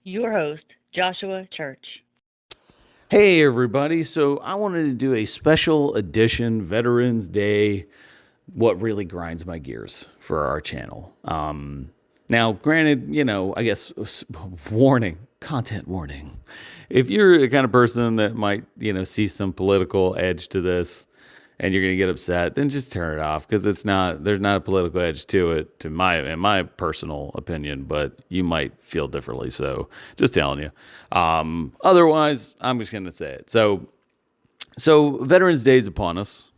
Your host, Joshua Church. Hey, everybody. So, I wanted to do a special edition Veterans Day, what really grinds my gears for our channel. Now, granted, I guess warning, content warning. If you're the kind of person that might, see some political edge to this and you're going to get upset, then just turn it off because there's not a political edge to it, in my personal opinion, but you might feel differently. So just telling you. Otherwise, I'm just going to say it. So Veterans Day is upon us.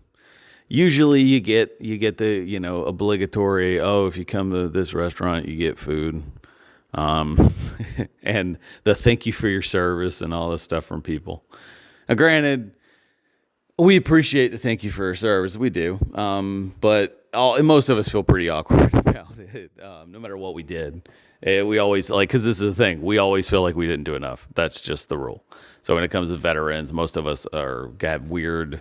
Usually you get the, obligatory, oh, if you come to this restaurant, you get food. And the thank you for your service and all this stuff from people. Now, granted, we appreciate the thank you for your service. We do. But most of us feel pretty awkward about it, no matter what we did. We always, because this is the thing, we always feel like we didn't do enough. That's just the rule. So when it comes to veterans, most of us have weird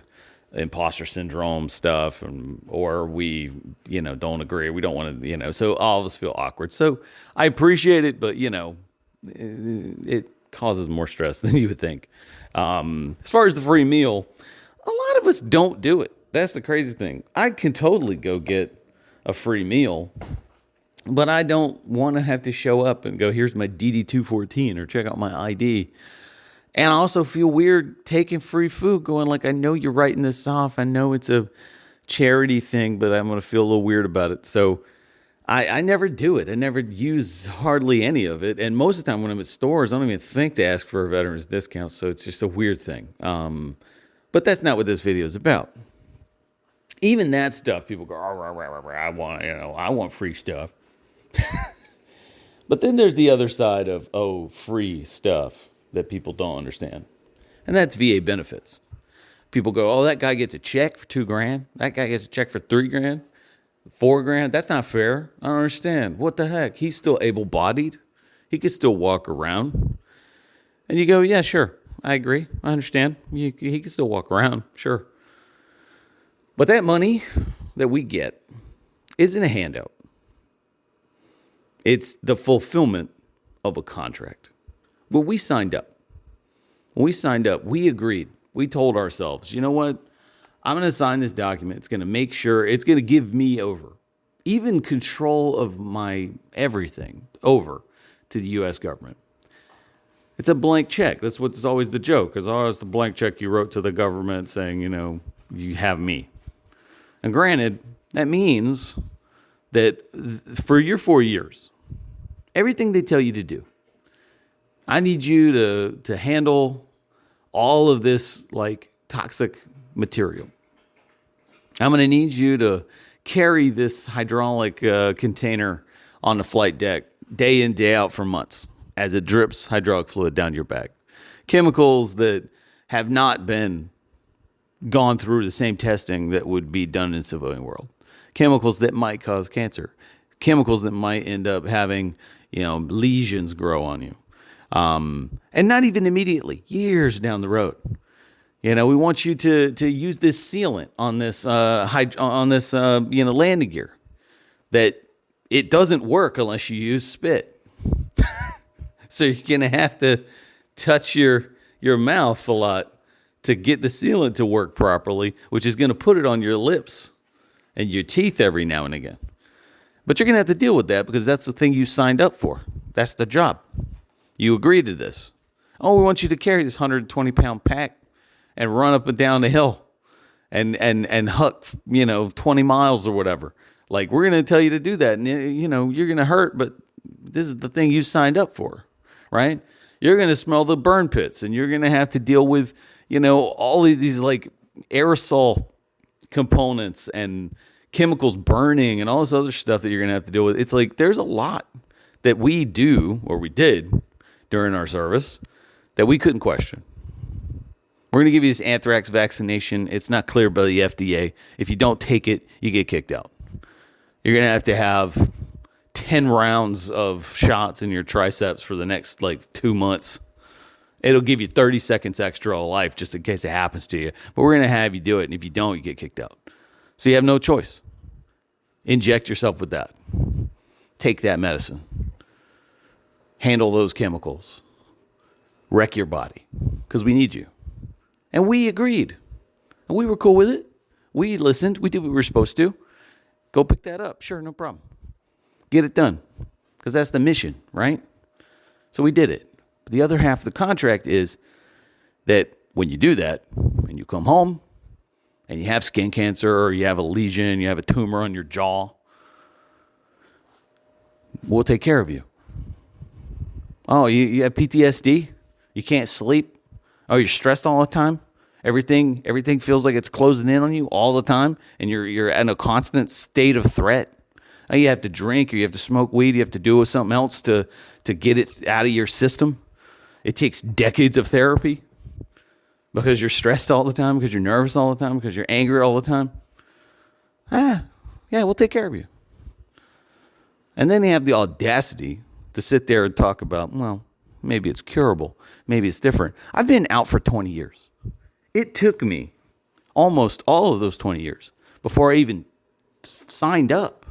imposter syndrome stuff, or we, don't agree. We don't want to, so all of us feel awkward. So I appreciate it, but, it causes more stress than you would think. As far as the free meal, a lot of us don't do it. That's the crazy thing. I can totally go get a free meal, but I don't want to have to show up and go, here's my DD-214 or check out my ID. And I also feel weird taking free food, going like, I know you're writing this off. I know it's a charity thing, but I'm going to feel a little weird about it. So I never do it. I never use hardly any of it. And most of the time when I'm at stores, I don't even think to ask for a veteran's discount. So it's just a weird thing. But that's not what this video is about. Even that stuff, people go, I want free stuff. But then there's the other side of, free stuff that people don't understand. And that's VA benefits. People go, that guy gets a check for $2,000. That guy gets a check for $3,000, $4,000. That's not fair. I don't understand. What the heck? He's still able-bodied. He can still walk around. And you go, yeah, sure. I agree. I understand. He can still walk around. Sure. But that money that we get isn't a handout. It's the fulfillment of a contract. When we signed up, we agreed. We told ourselves, you know what? I'm going to sign this document. It's going to make sure, it's going to give me over, even control of my everything over to the U.S. government. It's a blank check. That's what's always the joke, because it's the blank check you wrote to the government saying, you have me. And granted, that means that for your 4 years, everything they tell you to do, I need you to handle all of this toxic material. I'm going to need you to carry this hydraulic container on the flight deck day in, day out for months as it drips hydraulic fluid down your back. Chemicals that have not been gone through the same testing that would be done in the civilian world. Chemicals that might cause cancer. Chemicals that might end up having, lesions grow on you. And not even immediately, years down the road. We want you to use this sealant on this landing gear that it doesn't work unless you use spit. So you're going to have to touch your mouth a lot to get the sealant to work properly, which is going to put it on your lips and your teeth every now and again. But you're going to have to deal with that because that's the thing you signed up for. That's the job. You agreed to this. We want you to carry this 120-pound pack and run up and down the hill and huck, 20 miles or whatever. We're going to tell you to do that. And, you're going to hurt, but this is the thing you signed up for, right? You're going to smell the burn pits, and you're going to have to deal with, all of these aerosol components and chemicals burning and all this other stuff that you're going to have to deal with. It's there's a lot that we do, or we did during our service, that we couldn't question. We're going to give you this anthrax vaccination. It's not cleared by the FDA. If you don't take it, you get kicked out. You're going to have 10 rounds of shots in your triceps for the next 2 months. It'll give you 30 seconds extra of life just in case it happens to you. But we're going to have you do it. And if you don't, you get kicked out. So you have no choice. Inject yourself with that. Take that medicine. handle those chemicals, wreck your body, because we need you. And we agreed. And we were cool with it. We listened. We did what we were supposed to. Go pick that up. Sure, no problem. Get it done. Because that's the mission, right? So we did it. But the other half of the contract is that when you do that, and you come home, and you have skin cancer, or you have a lesion, you have a tumor on your jaw, we'll take care of you. Oh, you have PTSD? You can't sleep? Oh, you're stressed all the time? Everything feels like it's closing in on you all the time, and you're in a constant state of threat. Oh, you have to drink, or you have to smoke weed, you have to do something else to get it out of your system. It takes decades of therapy because you're stressed all the time, because you're nervous all the time, because you're angry all the time. Yeah, we'll take care of you. And then they have the audacity to sit there and talk about, well, maybe it's curable. Maybe it's different. I've been out for 20 years. It took me almost all of those 20 years before I even signed up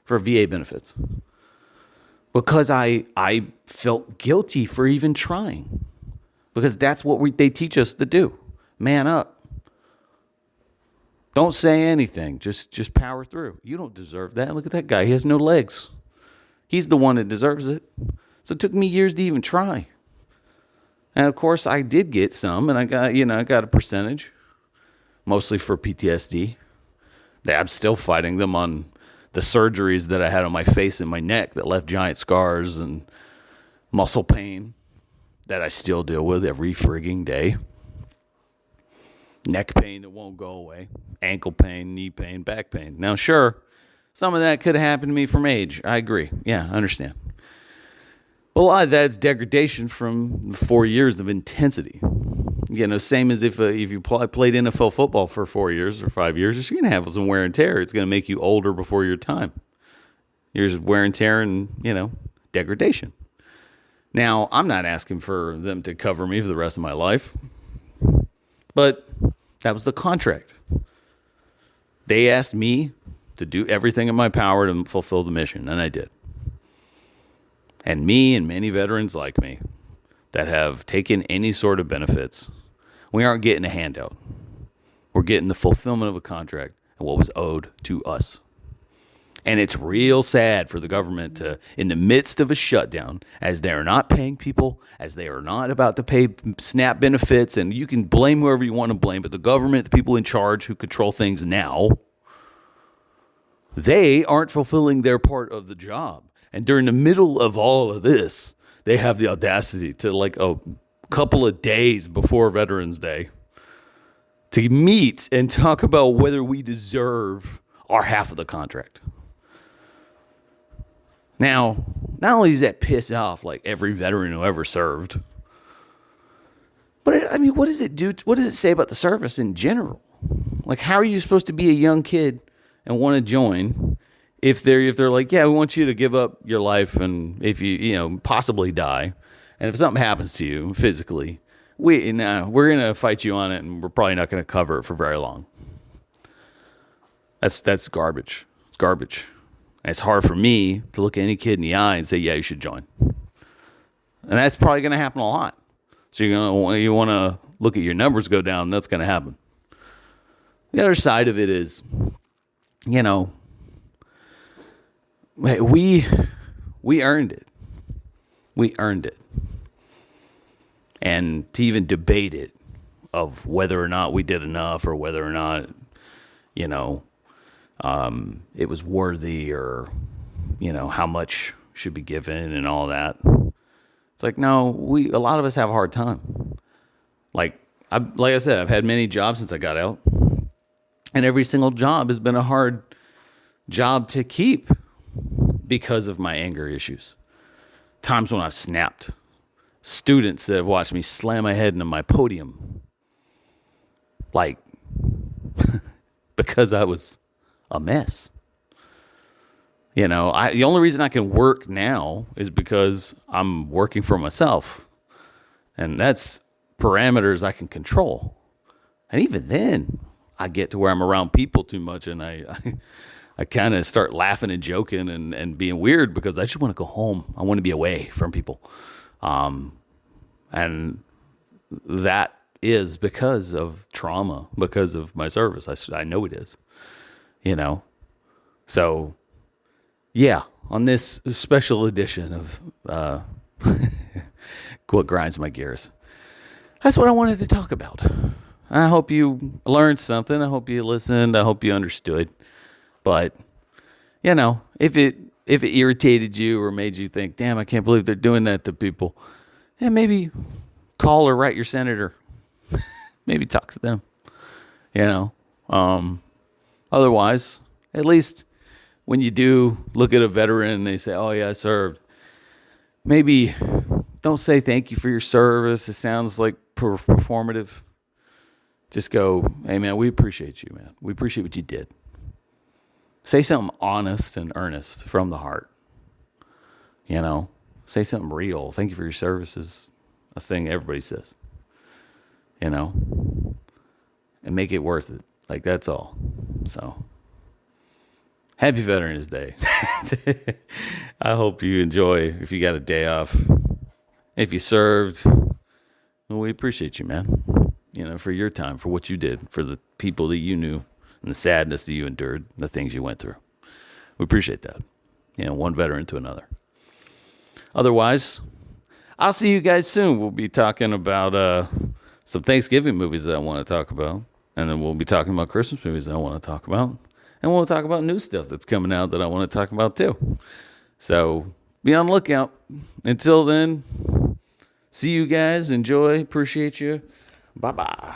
for VA benefits, because I felt guilty for even trying, because that's what they teach us to do. Man up. Don't say anything. Just power through. You don't deserve that. Look at that guy. He has no legs. He's the one that deserves it. So it took me years to even try. And of course I did get some, and I got a percentage, mostly for PTSD. I'm still fighting them on the surgeries that I had on my face and my neck that left giant scars, and muscle pain that I still deal with every frigging day. Neck pain that won't go away. Ankle pain, knee pain, back pain. Now, sure, some of that could have happened to me from age. I agree. Yeah, I understand. But a lot of that's degradation from 4 years of intensity. Same as if you played NFL football for 4 years or 5 years, you're going to have some wear and tear. It's going to make you older before your time. There's wear and tear and, degradation. Now, I'm not asking for them to cover me for the rest of my life, but that was the contract. They asked me to do everything in my power to fulfill the mission, and I did. And me and many veterans like me that have taken any sort of benefits, we aren't getting a handout. We're getting the fulfillment of a contract and what was owed to us. And it's real sad for the government to, in the midst of a shutdown, as they're not paying people, as they are not about to pay SNAP benefits, and you can blame whoever you want to blame, but the government, the people in charge who control things now, they aren't fulfilling their part of the job. And during the middle of all of this, they have the audacity to, like a couple of days before Veterans Day, to meet and talk about whether we deserve our half of the contract. Now, not only does that piss off like every veteran who ever served, but what does it do? What does it say about the service in general? Like, how are you supposed to be a young kid and want to join if they're like, yeah, we want you to give up your life, and if you possibly die, and if something happens to you physically, we're gonna fight you on it, and we're probably not gonna cover it for very long. That's garbage. It's garbage. And it's hard for me to look any kid in the eye and say, yeah, you should join. And that's probably going to happen a lot. So you want to look at your numbers go down, that's going to happen. The other side of it is, we earned it. We earned it. And to even debate it, of whether or not we did enough, or whether or not, it was worthy, or, how much should be given and all that. It's like, no, a lot of us have a hard time. Like I said, I've had many jobs since I got out, and every single job has been a hard job to keep because of my anger issues. Times when I've snapped. Students that have watched me slam my head into my podium. Like, because I was a mess. The only reason I can work now is because I'm working for myself. And that's parameters I can control. And even then, I get to where I'm around people too much, and I kind of start laughing and joking and being weird because I just want to go home. I want to be away from people. And that is because of trauma, because of my service. I know it is, you know? So, yeah, on this special edition of what grinds my gears, that's what I wanted to talk about. I hope you learned something. I hope you listened. I hope you understood. But, you know, if it irritated you or made you think, damn, I can't believe they're doing that to people, and maybe call or write your senator. Maybe talk to them, you know. Otherwise, at least when you do look at a veteran and they say, oh, yeah, I served, maybe don't say thank you for your service. It sounds like performative. Just go, hey, man, we appreciate you, man. We appreciate what you did. Say something honest and earnest from the heart. You know, say something real. Thank you for your service is a thing everybody says. You know, and make it worth it. Like, that's all. So, happy Veterans Day. I hope you enjoy if you got a day off. If you served, well, we appreciate you, man. You know, for your time, for what you did, for the people that you knew, and the sadness that you endured, the things you went through. We appreciate that. You know, one veteran to another. Otherwise, I'll see you guys soon. We'll be talking about some Thanksgiving movies that I want to talk about. And then we'll be talking about Christmas movies that I want to talk about. And we'll talk about new stuff that's coming out that I want to talk about too. So be on the lookout. Until then, see you guys. Enjoy. Appreciate you. Bye-bye.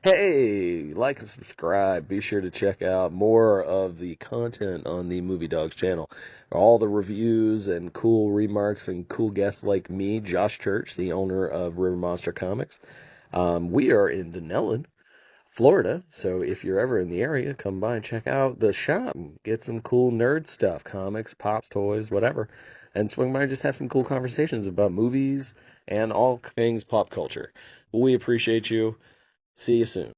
Hey, like and subscribe. Be sure to check out more of the content on the Movie Dogs channel. All the reviews and cool remarks and cool guests like me, Josh Church, the owner of River Monster Comics. We are in Denellen, Florida, so if you're ever in the area, come by and check out the shop. Get some cool nerd stuff, comics, pops, toys, whatever. And swing by and just have some cool conversations about movies and all things pop culture. We appreciate you. See you soon.